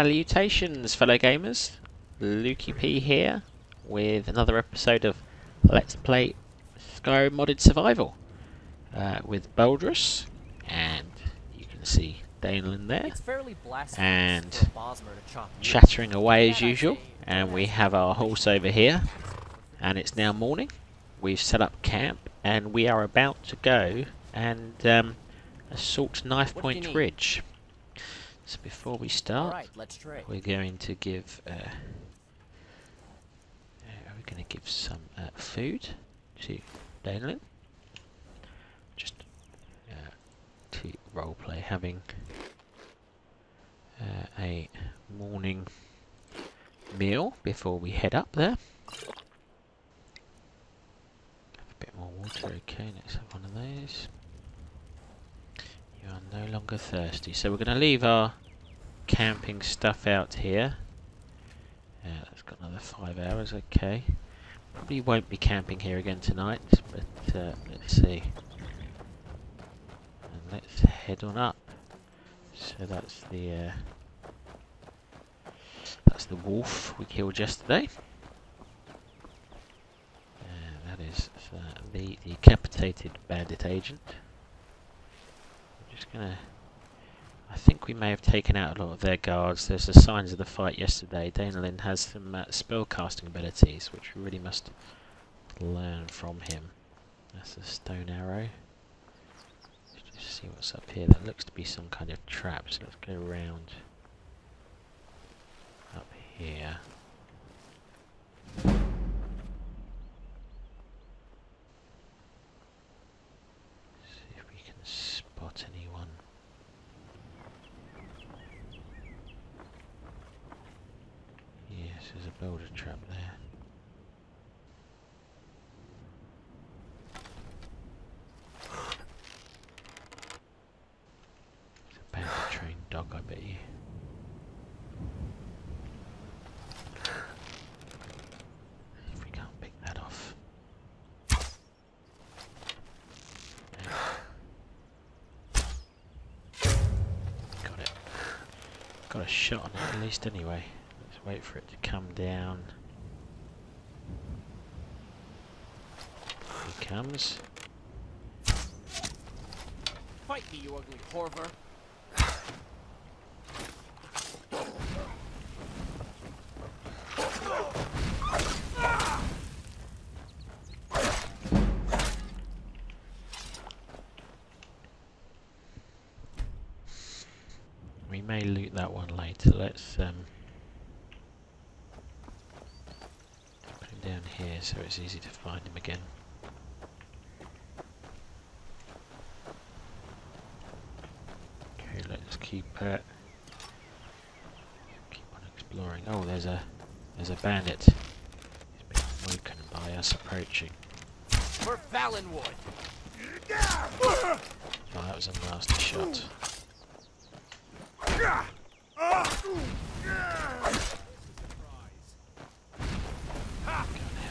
Salutations, fellow gamers. Lukey P here with another episode of Let's Play Skyrim Modded Survival with Boldrus, and you can see Danelin there, and chattering away as usual. And we have our horse over here, and it's now morning. We've set up camp, and we are about to go and assault Knifepoint Ridge. So before we start, we're going to give some food to Danelin, just to roleplay having a morning meal before we head up there. Have a bit more water. Okay, let's have one of those. You are no longer thirsty, so we're going to leave our camping stuff out here. That's got another 5 hours. Okay, probably won't be camping here again tonight, but let's see. And let's head on up. So that's the wolf we killed yesterday. That is the decapitated bandit agent. Just gonna. I think we may have taken out a lot of their guards. There's the signs of the fight yesterday. Danelin has some spellcasting abilities, which we really must learn from him. That's a stone arrow. Let's just see what's up here. That looks to be some kind of trap. So let's go around up here. Spot anyone. Yes, there's a builder trap there. It's a badly trained dog, I bet you. If we can't pick that off. Got a shot on it at least anyway. Let's wait for it to come down. Here he comes. Fight me, you ugly corver. We may loot that one later. Let's put him down here so it's easy to find him again. Okay, let's keep on exploring. Oh, there's a bandit. He's been woken by us approaching. For Valenwood. Oh, that was a nasty shot.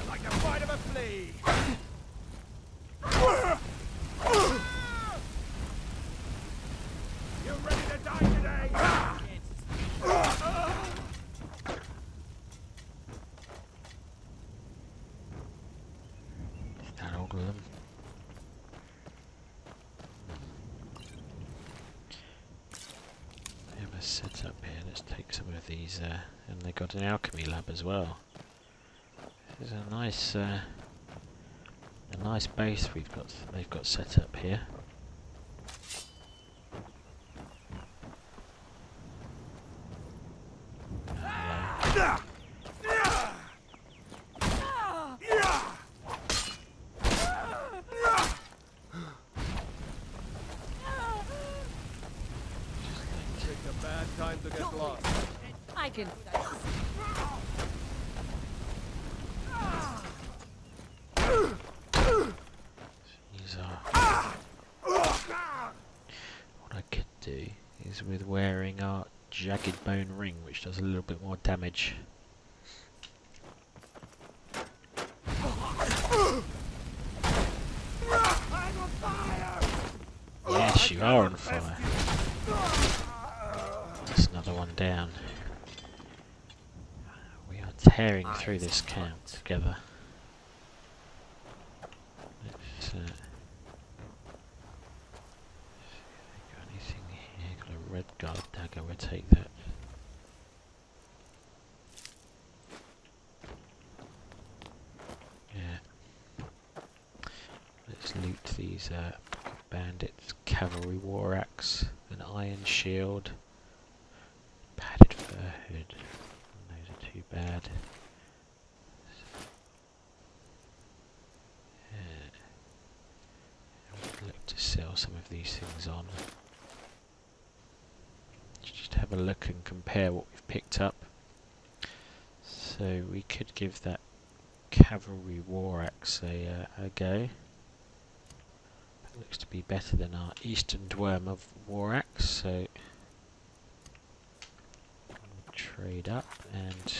Like the bite of a flea. You ready to die today? Is that all of them? Set up here. Let's take some of these, and they've got an alchemy lab as well. This is a nice base they've got set up here. Time to get lost. I can. These are. What I could do is with wearing our jagged bone ring, which does a little bit more damage. Yes, you are on fire. That's another one down. tearing through this camp together. Let's got anything here? Got a red guard dagger, we'll take that. Yeah. Let's loot these bandits. Cavalry war axe, an iron shield, padded fur hood. Those are too bad. Look to sell some of these things on. Just have a look and compare what we've picked up. So we could give that cavalry war axe a go. It looks to be better than our eastern dwarm of war axe, so we'll trade up. And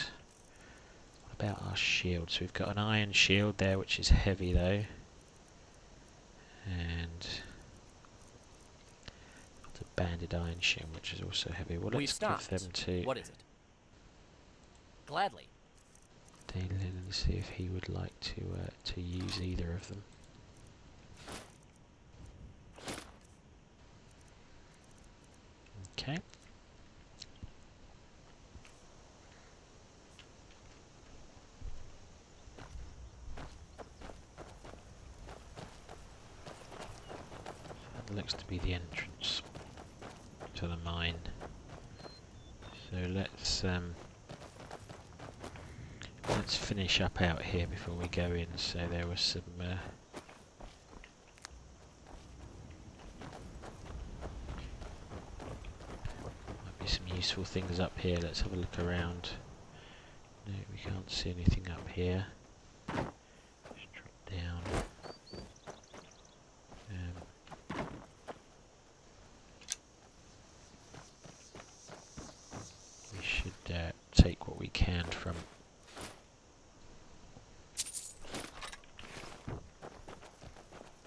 what about our shield? So we've got an iron shield there, which is heavy though. And got a banded iron shield, which is also heavy. Well, let's give them to. What is it? Gladly. Dalen and see if he would like to use either of them. Okay. That looks to be the entrance to the mine. So let's finish up out here before we go in. So there was some might be some useful things up here. Let's have a look around. No, we can't see anything up here. Let's drop down. We should take what we can from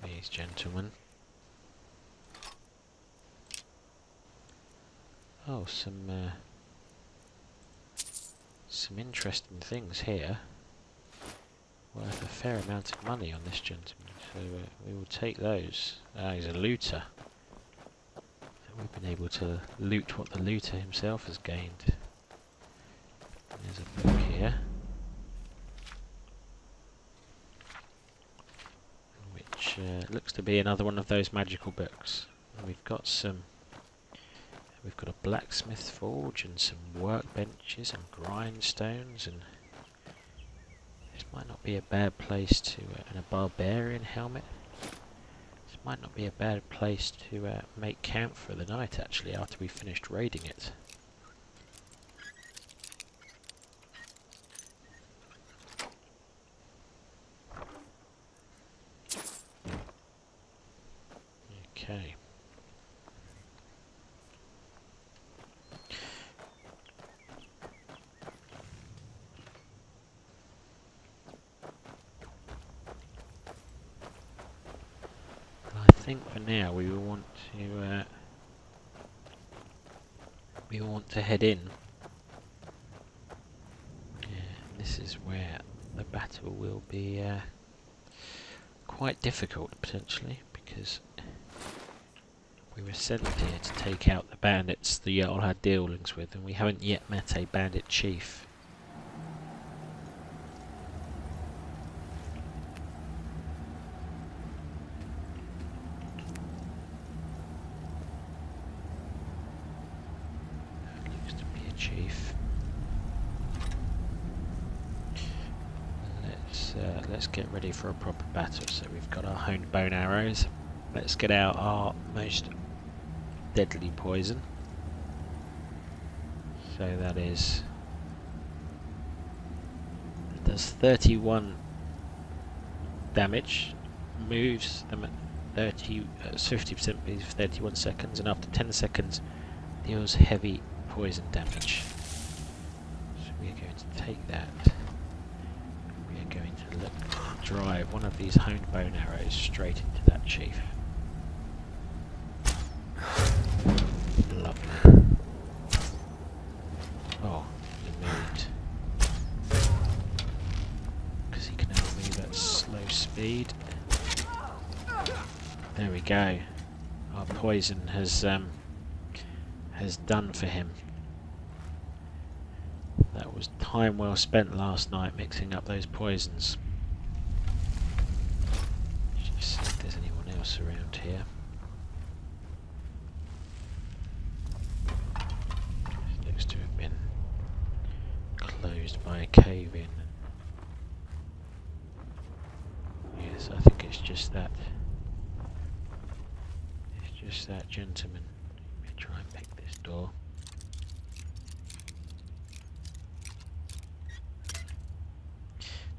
these gentlemen. Oh, some interesting things here. Worth a fair amount of money on this gentleman, so we will take those. He's a looter. So we've been able to loot what the looter himself has gained. There's a book here, which looks to be another one of those magical books. And we've got a blacksmith forge and some workbenches and grindstones, and this might not be a bad place to and a barbarian helmet. This might not be a bad place to make camp for the night, actually, after we've finished raiding it. Okay. I think for now we will want to head in. Yeah, this is where the battle will be quite difficult potentially, because we were sent here to take out the bandits the Jarl had dealings with, and we haven't yet met a Bandit Chief. That looks to be a chief. Let's get ready for a proper battle. So we've got our honed bone arrows. Let's get out our most deadly poison. So that is, it does 31 damage, moves them at 50% for 31 seconds, and after 10 seconds deals heavy poison damage. So we are going to take that. We are going to drive one of these honed bone arrows straight into that chief. Lovely. Oh, he moved. speed. There we go. Our poison has done for him. That was time well spent last night mixing up those poisons. Let's just see if there's anyone else around here. This looks to have been closed by a cave-in. Yes, I think it's just that. It's just that gentleman. Let me try and pick this door.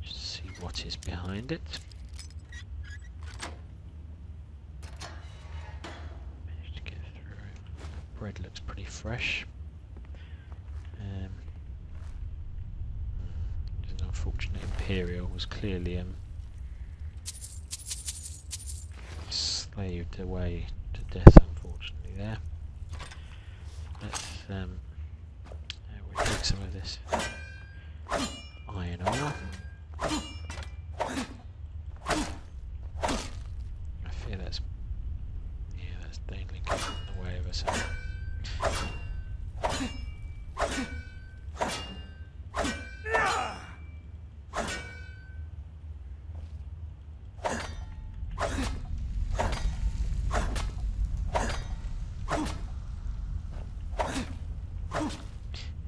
Just see what is behind it. Managed to get through. Bread looks pretty fresh. There's an unfortunate Imperial was clearly slaved away to death, unfortunately. There. Let's we'll take some of this iron ore. I fear that's definitely getting in the way of us.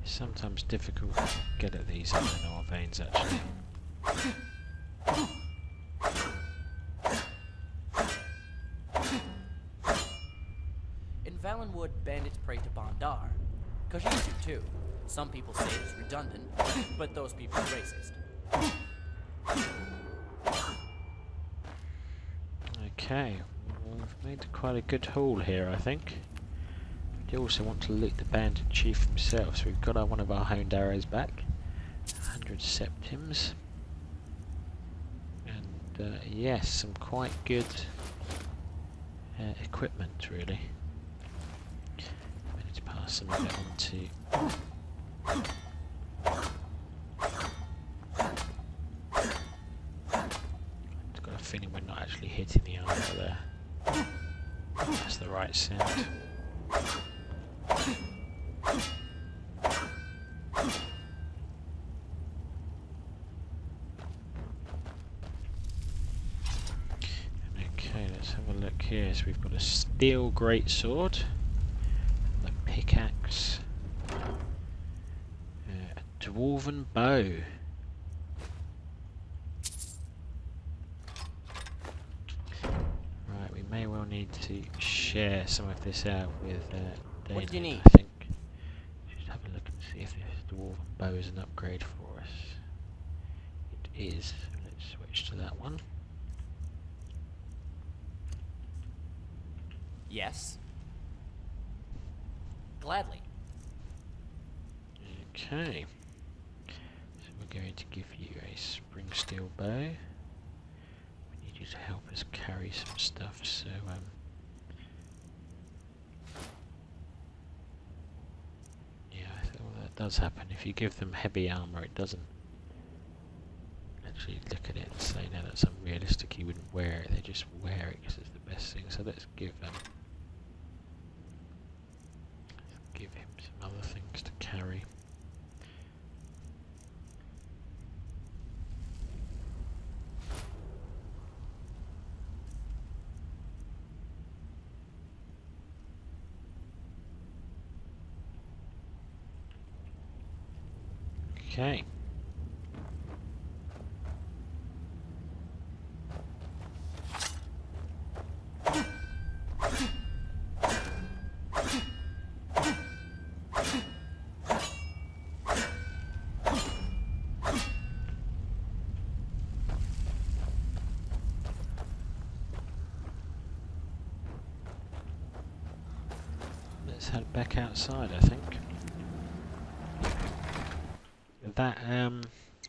Sometimes difficult to get at these iron ore veins, actually. In Valenwood, bandits pray to Bandar. Cause you do too. Some people say it's redundant, but those people are racist. Okay, well, we've made quite a good haul here, I think. We also want to loot the Bandit Chief himself, so we've got one of our honed arrows back. 100 septims. And yes, some quite good equipment, really. I need to pass some of it on to... I've got a feeling we're not actually hitting the armor there. That's the right sound. Okay, let's have a look here. So we've got a steel greatsword, a pickaxe, a dwarven bow. Right, we may well need to share some of this out with What do you Damien, need? I think. Just have a look and see if this dwarven bow is an upgrade for us. It is. Let's switch to that one. Yes. Gladly. Okay. So we're going to give you a spring steel bow. We need you to help us carry some stuff, so yeah, I think that does happen. If you give them heavy armor, it doesn't actually look at it and say, no, that's unrealistic, you wouldn't wear it. They just wear it because it's the best thing. So let's give him some other things to carry. Okay. Let's head back outside, I think. That,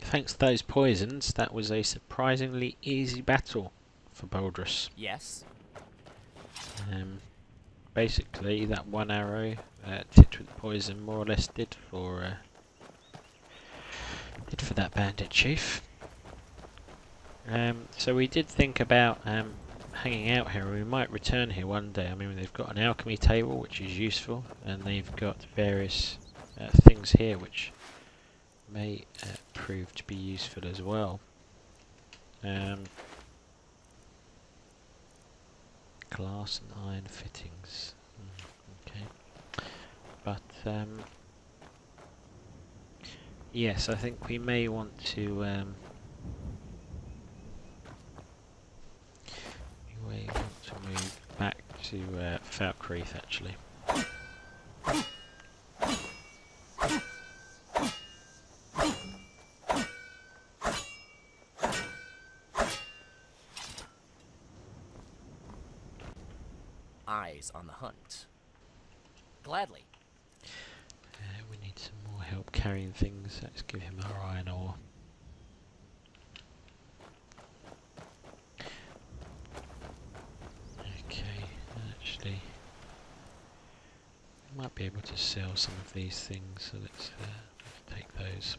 thanks to those poisons, that was a surprisingly easy battle for Boldrus. Yes. Basically, that one arrow tipped with poison more or less did for that Bandit Chief. So we did think about hanging out here. We might return here one day. I mean, they've got an alchemy table, which is useful, and they've got various things here which may prove to be useful as well. Glass and iron fittings. Okay. But yes, I think we may want to move back to Falkreath actually. Eyes on the hunt. Gladly. We need some more help carrying things. Let's give him our iron ore. Okay, actually, we might be able to sell some of these things, so let's take those.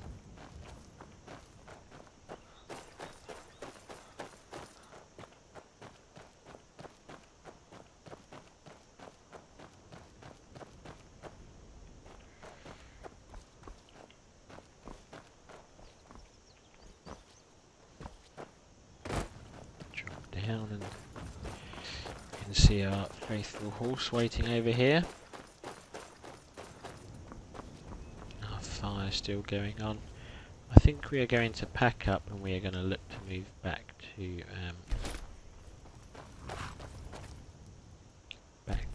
Down, and you can see our faithful horse waiting over here. Our fire still going on. I think we are going to pack up and we are going to look to move back to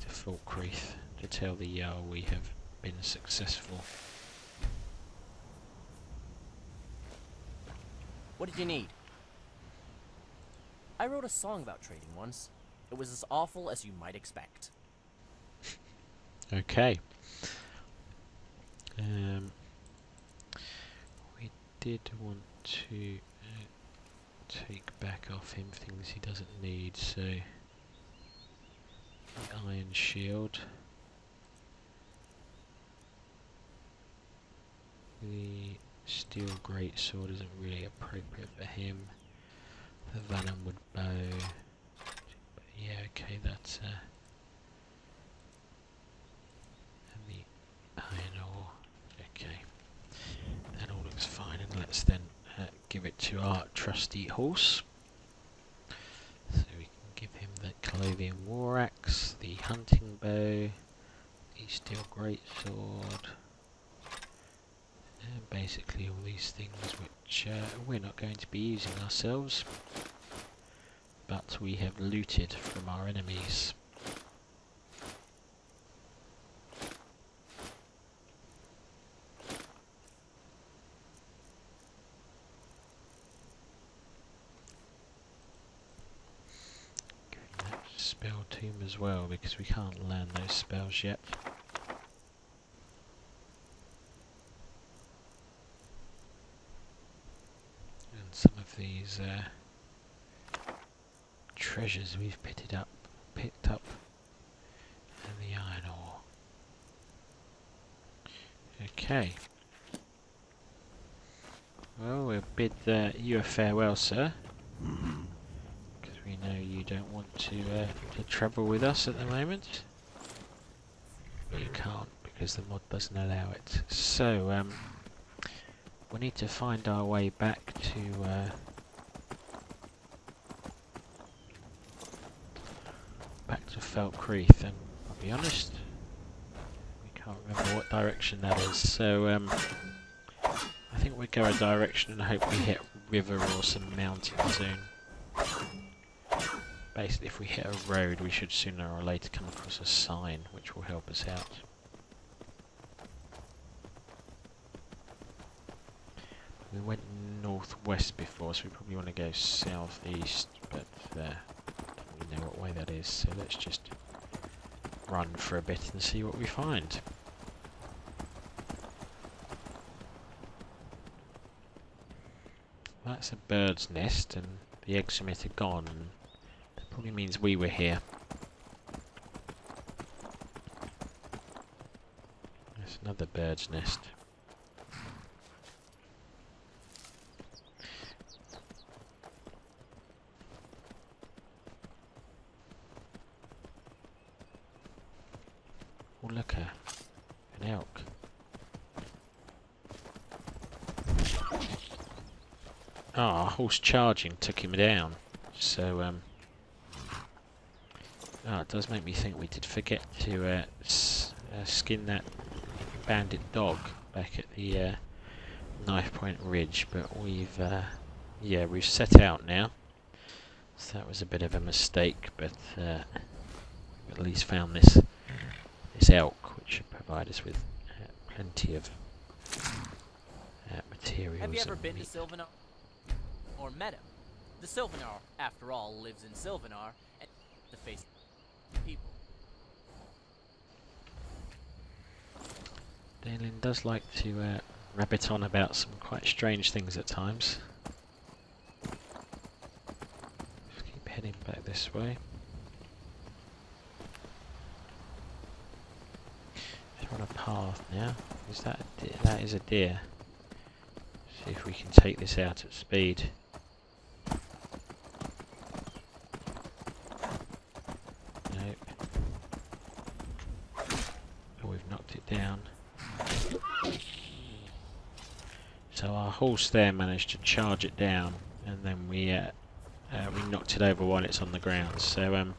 Falkreath to tell the Jarl we have been successful. What did you need? I wrote a song about trading once. It was as awful as you might expect. Okay. We did want to take back off him things he doesn't need, so the iron shield, the steel greatsword isn't really appropriate for him. The Vanamwood bow, but yeah, okay, that's and the iron ore. Okay, that all looks fine, and let's then give it to our trusty horse. So we can give him the Calovian war axe, the hunting bow, the steel greatsword, and basically all these things which we're not going to be using ourselves, but we have looted from our enemies. Giving that spell tomb as well, because we can't learn those spells yet. Some of these treasures we've picked up, and the iron ore. Okay. Well, we'll bid you a farewell, sir, because we know you don't want to travel with us at the moment. But you can't, because the mod doesn't allow it. So, we need to find our way back to Falkreath, and I'll be honest, we can't remember what direction that is. So I think we'll go a direction and hope we hit a river or some mountain soon. Basically, if we hit a road, we should sooner or later come across a sign which will help us out. We went northwest before, so we probably want to go southeast, but don't really know what way that is, so let's just run for a bit and see what we find. That's a bird's nest, and the eggs from it are gone, and that probably means we were here. There's another bird's nest. look, an elk. Ah, our horse charging took him down. So, it does make me think we did forget to skin that bandit dog back at the Knifepoint Ridge, but we've set out now. So that was a bit of a mistake, but at least found this elk, which should provide us with plenty of materials. Have you ever and been to meat. Sylvanar? Or met him? The Sylvanar, after all, lives in Sylvanar, and the face of people. Dalen does like to rabbit on about some quite strange things at times. Just keep heading back this way. We're on a path now. Is that a deer? That is a deer. See if we can take this out at speed. Nope. Oh, we've knocked it down. So our horse there managed to charge it down, and then we knocked it over while it's on the ground. So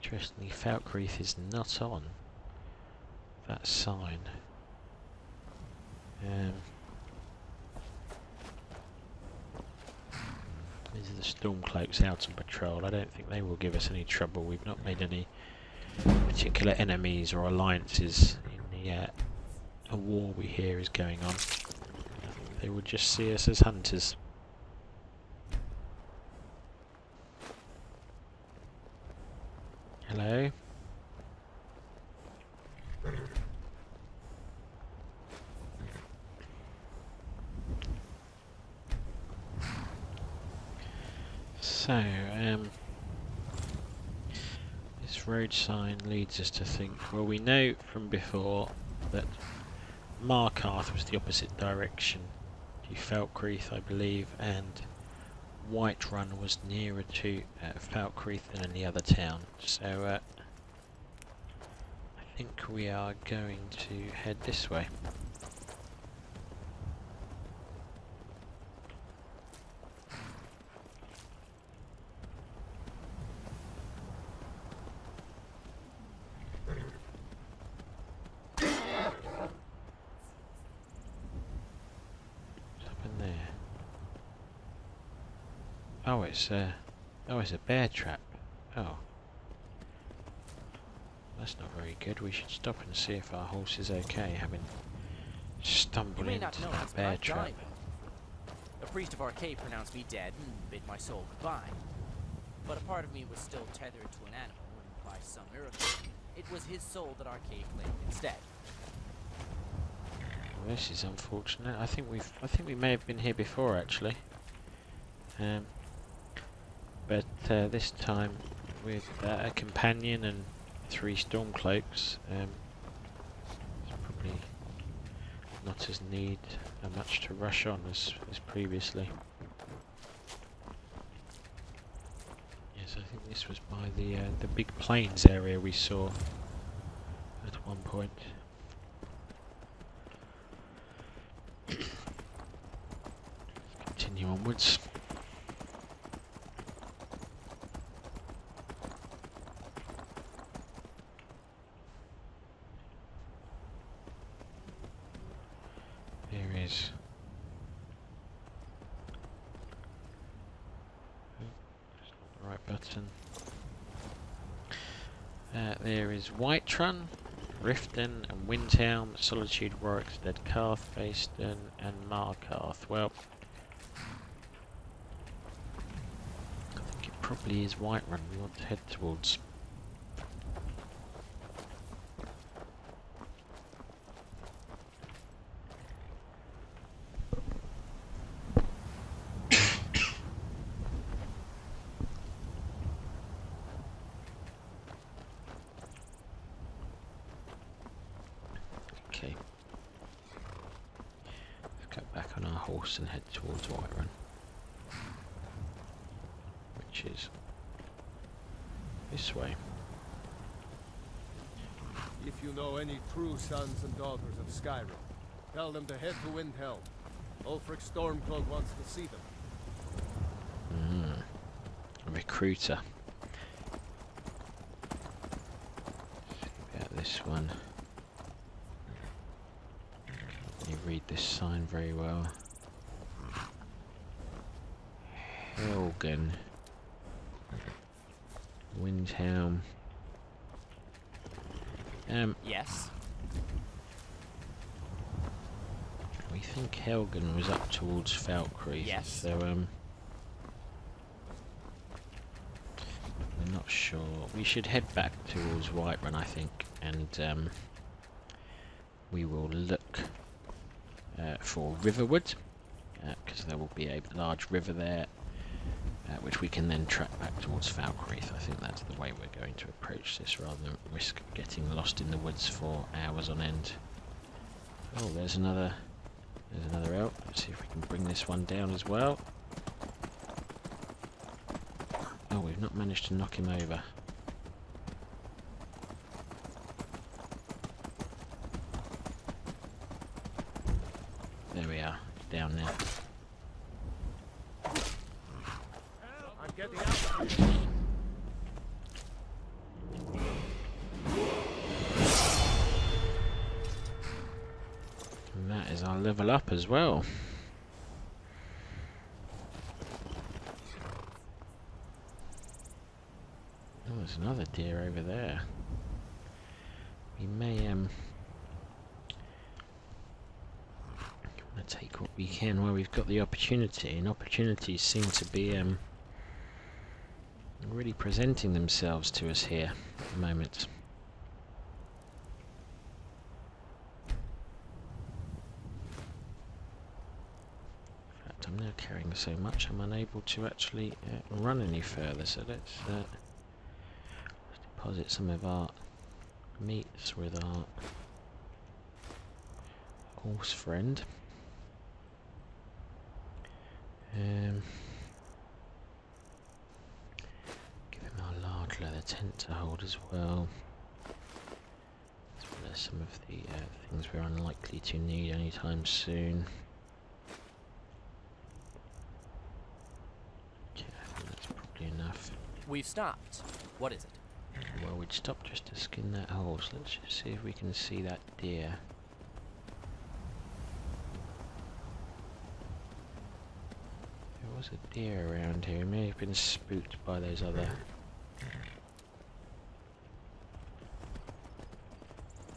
interestingly, Falkreath is not on that sign. These are the Stormcloaks out on patrol. I don't think they will give us any trouble. We've not made any particular enemies or alliances in the a war we hear is going on. I think they would just see us as hunters. Hello? So, this road sign leads us to think, well, we know from before that Markarth was the opposite direction to Falkreath, I believe, and Whiterun was nearer to Falkreath than any other town. So, I think we are going to head this way. Oh, it's a bear trap. Oh. That's not very good. We should stop and see if our horse is okay, having stumbled into that bear trap. A priest of Arcade pronounced me dead and bid my soul goodbye. But a part of me was still tethered to an animal, and by some miracle, it was his soul that Arcade claimed instead. Well, this is unfortunate. I think we may have been here before, actually. But this time with a companion and 3 Stormcloaks, it's probably not as much to rush on as previously. Yes, I think this was by the big plains area we saw at one point. Continue onwards. There is. Oh, that's not the right button. There is Whiterun, Riften, and Windhelm, Solitude, Rorikstead, Karth, Baston, and Markarth. Well, I think it probably is Whiterun we want to head towards. Okay. Let's go back on our horse and head towards Whiterun, which is This way. If you know any true sons and daughters of Skyrim, tell them to head to Windhelm. Ulfric Stormcloak wants to see them. A recruiter. About this one. You read this sign very well. Helgen. Windhelm. Yes. We think Helgen was up towards Falkreath. Yes. So we're not sure. We should head back towards Whiterun, I think, and we will look for Riverwood, because there will be a large river there, which we can then track back towards Falkreath. I think that's the way we're going to approach this, rather than risk getting lost in the woods for hours on end. Oh, there's another elk. Let's see if we can bring this one down as well. Oh, we've not managed to knock him over. There we are, down now. I'm getting out of here. And that is our level up as well. Oh, there's another deer over there. We may take what we can while we've got the opportunity, and opportunities seem to be really presenting themselves to us here at the moment. In fact, I'm now carrying so much I'm unable to actually run any further, so let's deposit some of our meats with our horse friend. Give him our large leather tent to hold as well. As well as some of the things we're unlikely to need anytime soon. Okay, I think that's probably enough. We've stopped. What is it? Well, we'd stop just to skin that horse. Let's just see if we can see that deer. There was a deer around here. He may have been spooked by those other...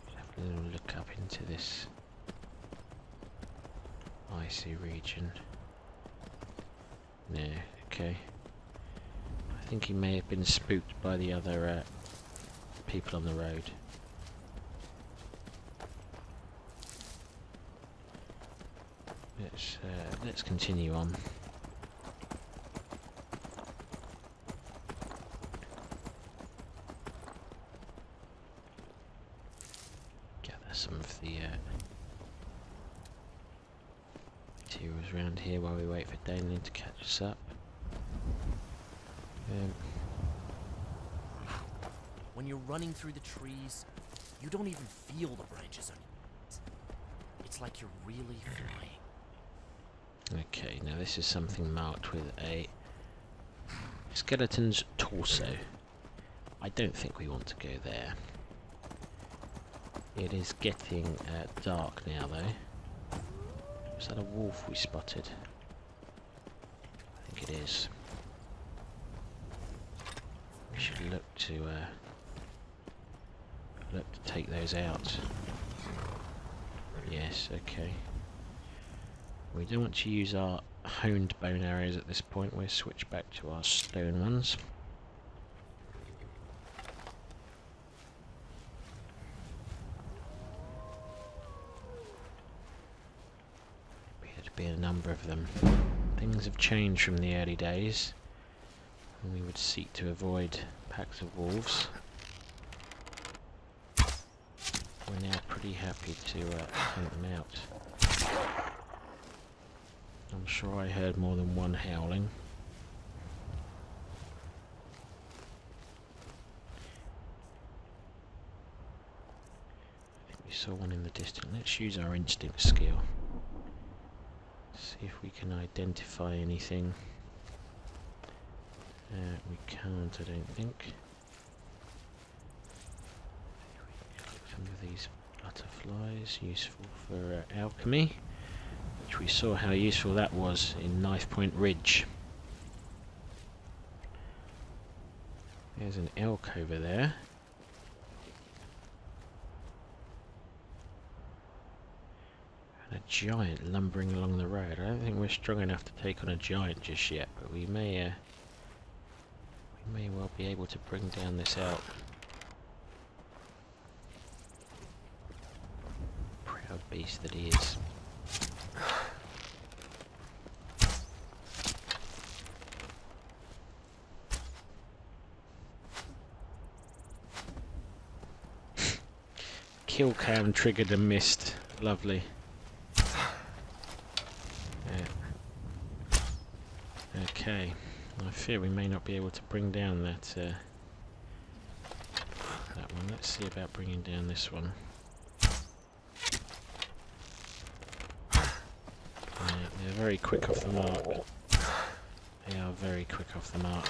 Let's have a little look up into this icy region. No, okay. I think he may have been spooked by the other people on the road. Let's continue on. Gather some of the materials around here while we wait for Daneling to catch us up. When you're running through the trees, you don't even feel the branches on your feet. It's like you're really flying. Okay, now this is something marked with a skeleton's torso. I don't think we want to go there. It is getting dark now though. Was that a wolf we spotted? I think it is. We should look to take those out. Yes, okay. We don't want to use our honed bone arrows at this point. We'll switch back to our stone ones. Appear to be a number of them. Things have changed from the early days, and we would seek to avoid packs of wolves. We're now pretty happy to hunt them out. I'm sure I heard more than one howling. saw one in the distance. Let's use our instinct skill. See if we can identify anything. We can't, I don't think. Some of these butterflies, useful for alchemy, which we saw how useful that was in Knifepoint Ridge. There's an elk over there. And a giant lumbering along the road. I don't think we're strong enough to take on a giant just yet, but we may well be able to bring down this elk. Proud beast that he is. Kill cam triggered and missed. Lovely. Okay. I fear we may not be able to bring down that one. Let's see about bringing down this one. They're very quick off the mark. They are very quick off the mark.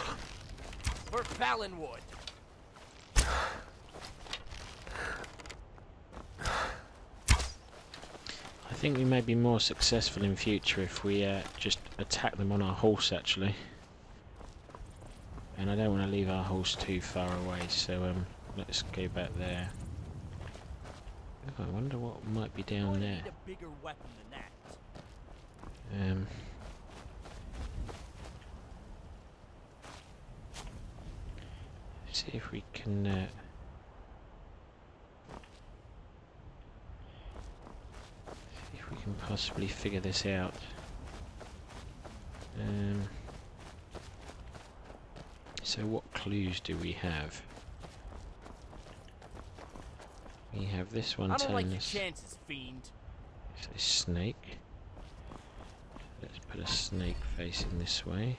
For Ballinwood. I think we may be more successful in future if we just attack them on our horse, actually. And I don't want to leave our horse too far away, so let's go back there. Oh, I wonder what might be down there. Need a bigger weapon than that. See if we can. See if we can possibly figure this out. So what clues do we have? We have this one telling us chances, fiend. it's a snake. Let's put a snake facing this way.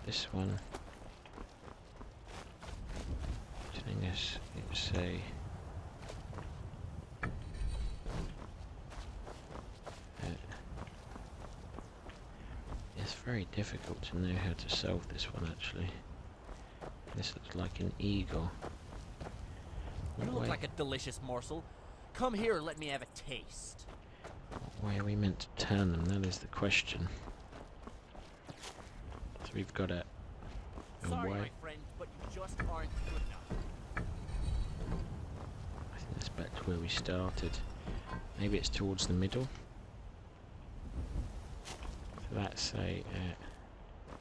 This one telling us it's a it's very difficult to know how to solve this one, actually. This looks like an eagle. You What look way, like a delicious morsel. Come here and let me have a taste. what way are we meant to turn them? That is the question. So we've got a Sorry, way. my friend, but you just aren't good enough. I think that's back to where we started. Maybe it's towards the middle. So that's a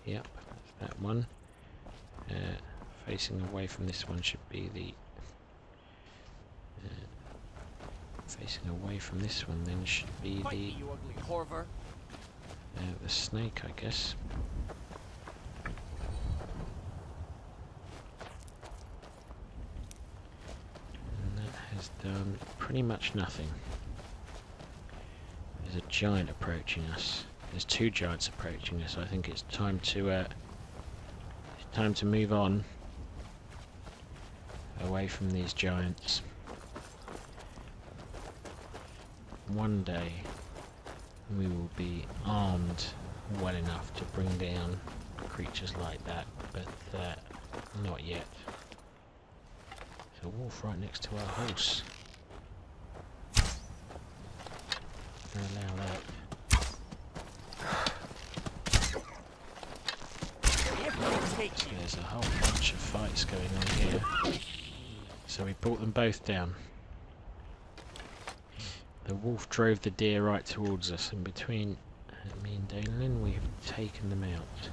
yep, that's that one. Facing away from this one should be the facing away from this one then should be Fight the me, you ugly horver. the snake, I guess. And that has done pretty much nothing. There's a giant approaching us. There's two giants approaching us. I think it's time to move on away from these giants. One day we will be armed well enough to bring down creatures like that, but not yet. There's a wolf right next to our horse. Don't allow that. So there's a whole bunch of fights going on here. So we brought them both down. The wolf drove the deer right towards us, and between me and Daelin, we've taken them out.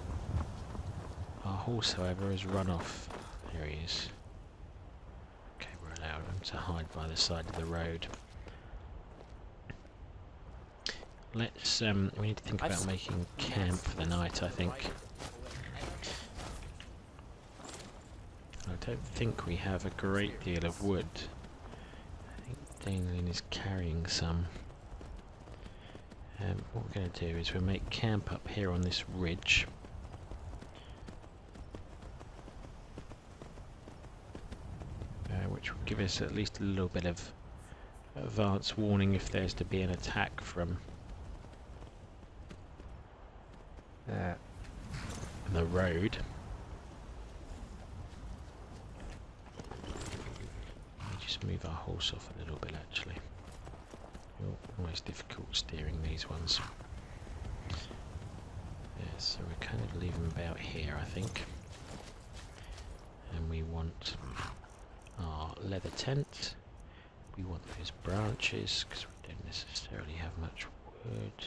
Our horse, however, has run off. There he is. Okay, we're allowed him to hide by the side of the road. Let's, we need to think about making camp for the night, I think. I don't think we have a great deal of wood. I think Daelin is carrying some. What we're going to do is we'll make camp up here on this ridge. which will give us at least a little bit of advance warning if there's to be an attack from the road. Let me just move our horse off a little bit actually. Always difficult steering these ones. Yeah, so we kind of leave them about here I think. And we want our leather tent. We want those branches because we don't necessarily have much wood.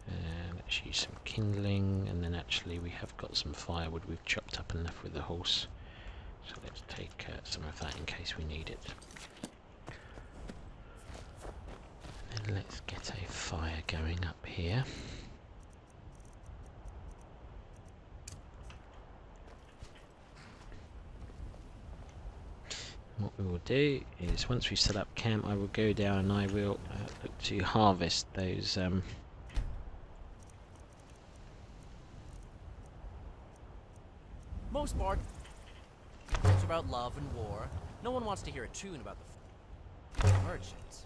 And let's use some kindling, and then actually we have got some firewood we've chopped up and left with the horse. So let's take some of that in case we need it. And then let's get a fire going up here. What we will do is once we've set up camp I will go down and I will look to harvest those Most bards it's about love and war. No one wants to hear a tune about the merchants.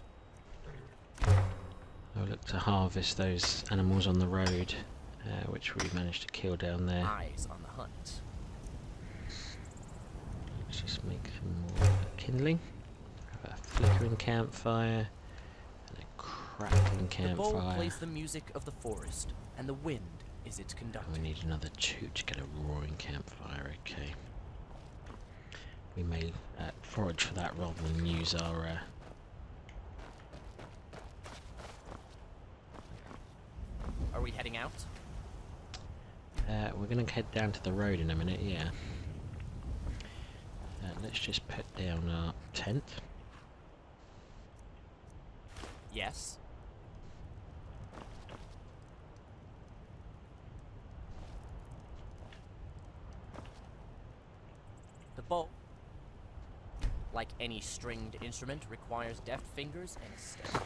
I'll look to harvest those animals on the road which we managed to kill down there. Eyes on the hunt. Let's just make some more kindling. Have a flickering campfire and a crackling The bow campfire. plays the music of the forest, and the wind is its conductor. We need another two to get a roaring campfire, okay. We may forage for that rather than use our... Are we heading out? we're going to head down to the road in a minute, yeah. Let's just put down our tent. Yes. The bow, like any stringed instrument, requires deft fingers and a steady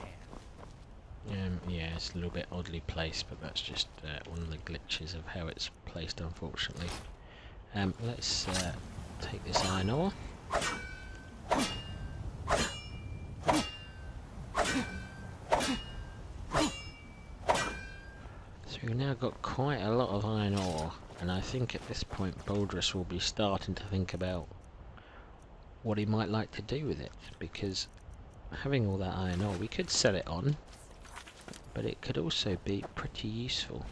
hand. Yeah, it's a little bit oddly placed, but that's just one of the glitches of how it's placed, unfortunately. Let's take this iron ore. So we've now got quite a lot of iron ore, and I think at this point Boldrus will be starting to think about what he might like to do with it, because having all that iron ore, we could sell it on, but it could also be pretty useful.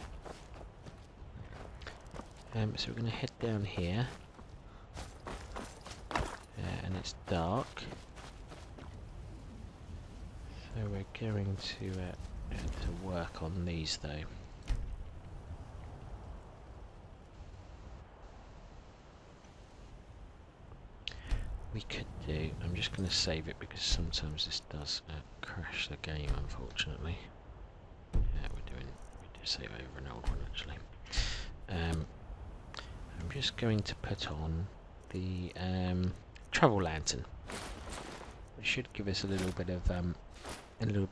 So we're going to head down here, and it's dark, so we're going to work on these though. We could do, I'm just going to save it because sometimes this does crash the game, unfortunately. Yeah, we do save over an old one actually. I'm just going to put on the travel lantern, which should give us a little bit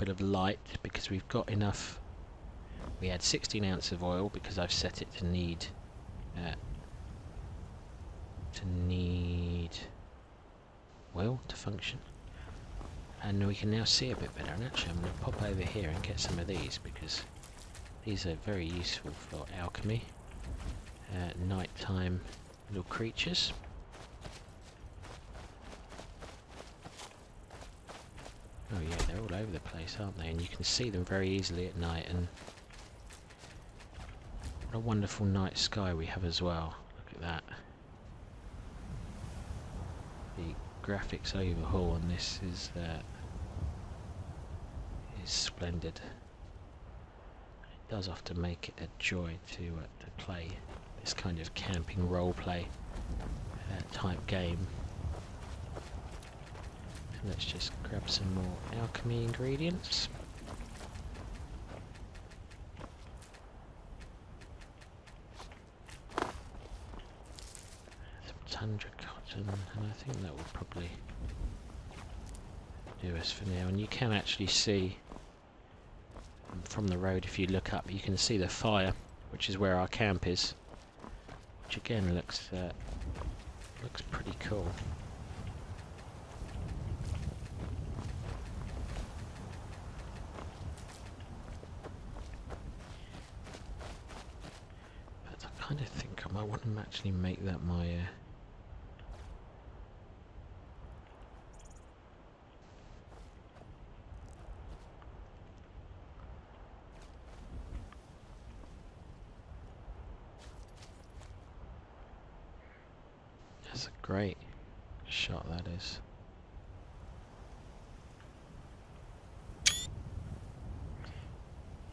of light because we've got enough. We had 16 ounces of oil because I've set it to need oil to function, and we can now see a bit better. And actually, I'm going to pop over here and get some of these because these are very useful for alchemy. Nighttime little creatures. Oh yeah, they're all over the place, aren't they? And you can see them very easily at night. And what a wonderful night sky we have as well. Look at that. The graphics overhaul on this is splendid. It does often make it a joy to play this kind of camping roleplay type game. So let's just grab some more alchemy ingredients. Some tundra cotton, and I think that will probably do us for now. And you can actually see from the road, if you look up, you can see the fire, which is where our camp is, which again looks pretty cool. kind of think I might want to actually make that my... That's a great shot, that is.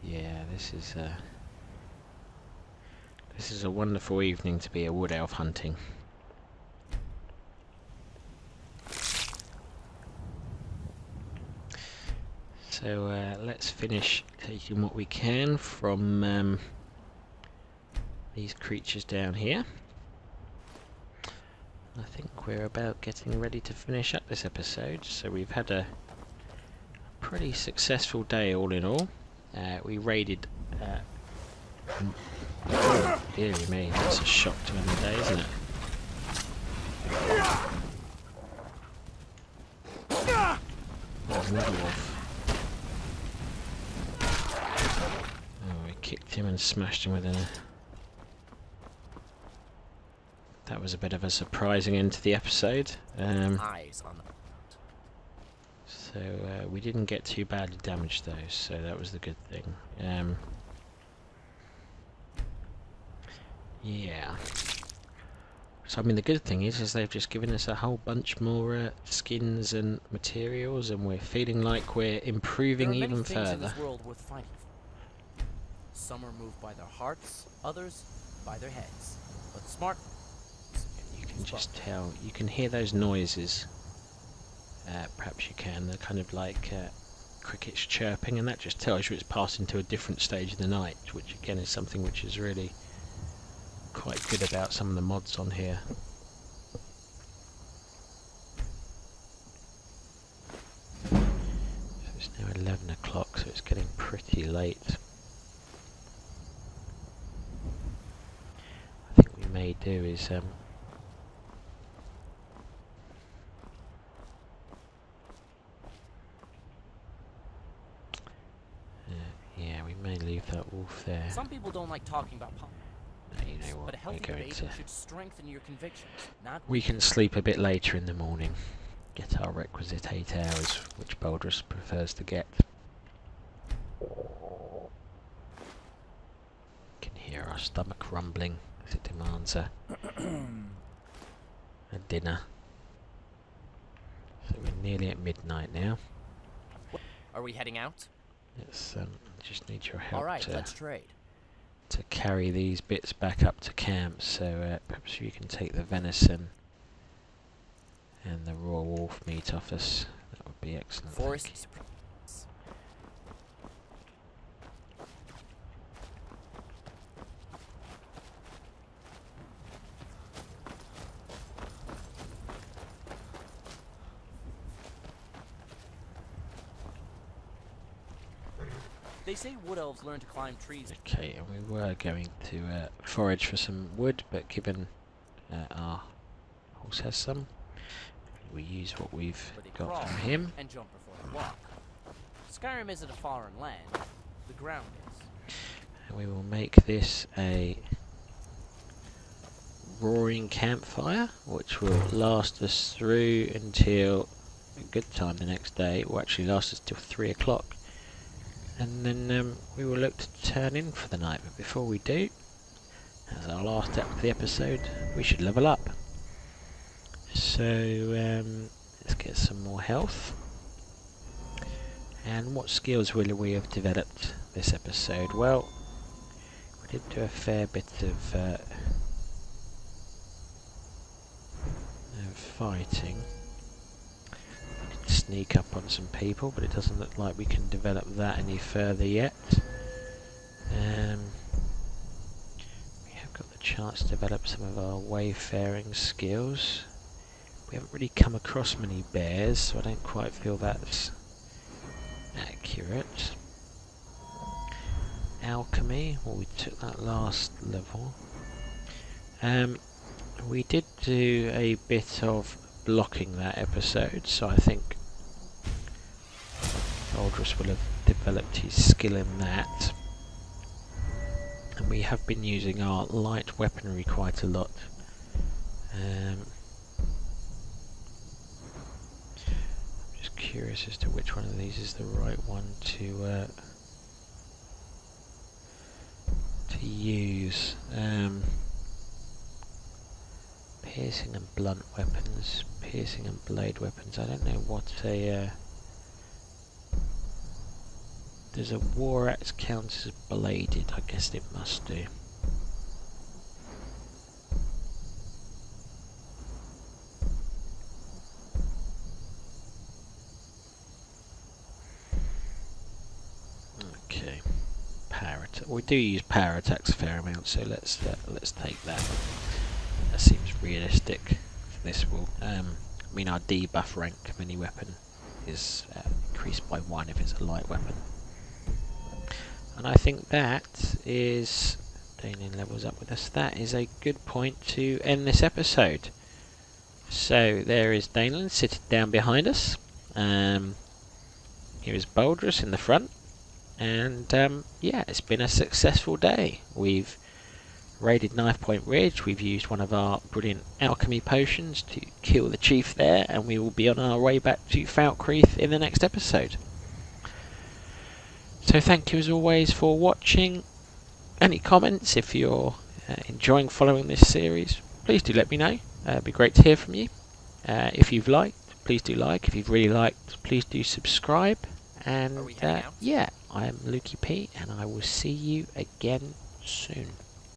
Yeah, this is a wonderful evening to be a wood elf hunting. So let's finish taking what we can from these creatures down here. I think we're about getting ready to finish up this episode. So we've had a pretty successful day all in all. We raided... oh, dearie me, that's a shock to end the day, isn't it? There's another wolf. Oh, we kicked him and smashed him with a... That was a bit of a surprising end to the episode. Eyes on the... So we didn't get too badly damaged though, so that was the good thing. Yeah. So I mean the good thing is they've just given us a whole bunch more skins and materials, and we're feeling like we're improving even things in further. this world worth fighting for. Some are moved by their hearts, others by their heads. But smart... You can just tell, you can hear those noises. Perhaps you can, they're kind of like crickets chirping, and that just tells you it's passing to a different stage of the night, which again is something which is really quite good about some of the mods on here. So it's now 11 o'clock, so it's getting pretty late. I think what we may do is yeah, we may leave that wolf there. Some people don't like talking about politics. No, you know what, But a healthy we're going debate to... should strengthen your convictions, not We can sleep a bit later in the morning. Get our requisite 8 hours, which Boldrus prefers to get. Can hear our stomach rumbling as it demands a dinner. So we're nearly at midnight now. Are we heading out? Let's just need your help All right, to let's trade. carry these bits back up to camp. So perhaps you can take the venison and the raw wolf meat off us. That would be excellent. thank you. Forest. They say wood elves learn to climb trees. Okay, and we were going to forage for some wood, but given our horse has some, we use what we've But they got crawl from him. and jump before they walk. Skyrim isn't a foreign land. The ground is. And we will make this a roaring campfire, which will last us through until a good time the next day. It will actually last us till 3 o'clock. And then we will look to turn in for the night. But before we do, as our last step of the episode, we should level up. So let's get some more health. And what skills will we have developed this episode? Well, we did do a fair bit of fighting. We did sneak up on some people, but it doesn't look like we can develop that any further yet. We have got the chance to develop some of our wayfaring skills. We haven't really come across many bears, so I don't quite feel that's accurate. Alchemy, well, we took that last level. We did do a bit of blocking that episode, so I think Boldrus will have developed his skill in that. And we have been using our light collect weaponry quite a lot. I'm just curious as to which one of these is the right one to use. Piercing and blunt weapons, piercing and blade weapons. I don't know what a does a war axe count as bladed? I guess it must do. Okay, power attack. We do use power attacks a fair amount, so let's take that. That seems realistic. This will, I mean, our debuff rank of any weapon is increased by 1 if it's a light weapon. And I think that is, Daniel levels up with us, that is a good point to end this episode. So there is Daniel sitting down behind us. Here is Boldrus in the front. And yeah, it's been a successful day. We've raided Knifepoint Ridge, we've used one of our brilliant alchemy potions to kill the chief there, and we will be on our way back to Falkreath in the next episode. So thank you as always for watching. Any comments if you're enjoying following this series, please do let me know. It'd be great to hear from you. If you've liked, please do like. If you've really liked, please do subscribe. And yeah, I am Lukey P, and I will see you again soon.